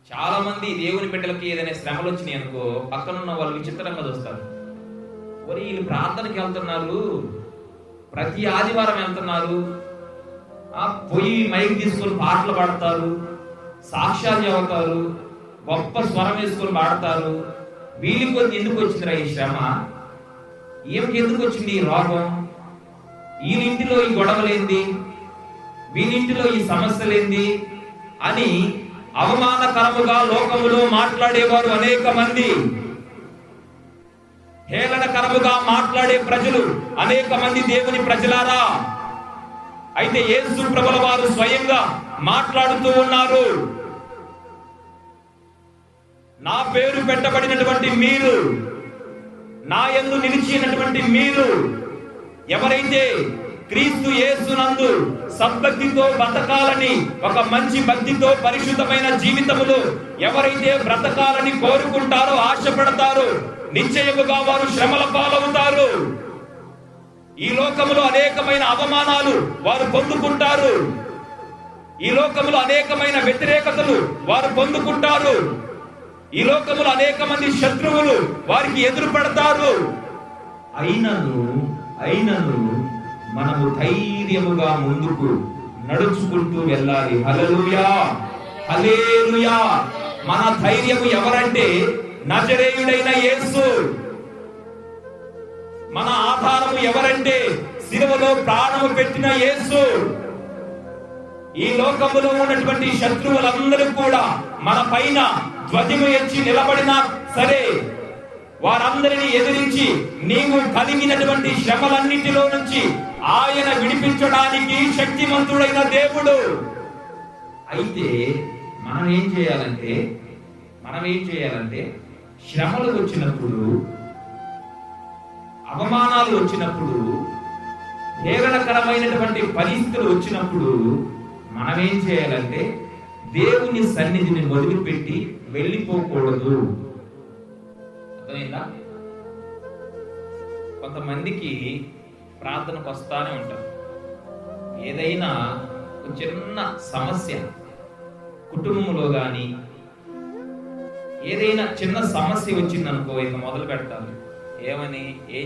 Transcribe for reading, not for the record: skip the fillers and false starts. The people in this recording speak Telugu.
చాలా మంది దేవుని బిడ్డలకి ఏదైనా శ్రమలు వచ్చినాయి అనుకో, పక్కనున్న వాళ్ళు విచిత్రంగా చూస్తారు. ఒరి వీళ్ళు ప్రార్థనకి వెళ్తున్నారు, ప్రతి ఆదివారం వెళ్తున్నారు, పోయి మైక్ తీసుకొని పాటలు పాడతారు, సాక్ష్యాలు చదువుతారు, గొప్ప స్వరం వేసుకొని పాడతారు. వీళ్ళకి ఎందుకు వచ్చిందిరా ఈ శ్రమ? ఈమెకి ఎందుకు వచ్చింది ఈ రోగం? వీళ్ళింటిలో ఈ గొడవలేంది, వీళ్ళింటిలో ఈ సమస్యలేంది అని అవమానకరముగా లోకములో మాట్లాడేవారు అనేక మంది. హేళనకరముగా మాట్లాడే ప్రజలు అనేక మంది దేవుని ప్రజలారా. అయితే యేసు ప్రభుల వారు స్వయంగా మాట్లాడుతూ ఉన్నారు. నా పేరు పెట్టబడినటువంటి మీరు, నా యందు నిలిచినటువంటి మీరు, ఎవరైతే క్రీస్తు యేసునందు సద్భక్తితో బ్రతకాలని, ఒక మంచి భక్తితో పరిశుద్ధమైన జీవితములు ఎవరైతే బ్రతకాలని కోరుకుంటారో, ఆశపడతారో, నిశ్చయముగా వారు శ్రమల పాలవుతారు. ఈ లోకములో అనేకమైన అవమానాలు వారు పొందుకుంటారు. ఈ లోకములో అనేకమైన వ్యతిరేకతలు వారు పొందుకుంటారు. ఈ లోకములో అనేక మంది శత్రువులు వారికి ఎదురు పడతారు. అయినను మనము ధైర్యముగా ముందుకు నడుచుకుంటూ వెళ్ళాలి. హల్లెలూయా, హల్లెలూయా. మన ధైర్యము ఎవరంటే నజరేయుడైన యేసు. మన ఆధారము ఎవరంటే శిలువలో ప్రాణము పెట్టిన యేసు. ఈ లోకములో ఉన్నటువంటి శత్రువులందరూ కూడా మన పైన ధ్వజము ఎత్తి నిలబడినా సరే, వారందరినీ ఎదిరించి నీవు కలిగినటువంటి శ్రమలన్నిటిలో నుంచి ఆయన విడిపించడానికి శక్తిమంతుడైన దేవుడు. అయితే మనం ఏం చేయాలంటే శ్రమలు వచ్చినప్పుడు, అవమానాలు వచ్చినప్పుడు, హేళనకరమైనటువంటి పరిస్థితులు వచ్చినప్పుడు మనం ఏం చేయాలంటే దేవుని సన్నిధిని వదిలిపెట్టి వెళ్ళిపోకూడదు. అర్థమైందా? కొంతమందికి ప్రార్థనకు వస్తానే ఉంటారు. ఏదైనా ఒక చిన్న సమస్య కుటుంబంలో కానీ ఏదైనా చిన్న సమస్య వచ్చిందనుకో, ఇక మొదలు పెడతారు. ఏమని? ఏం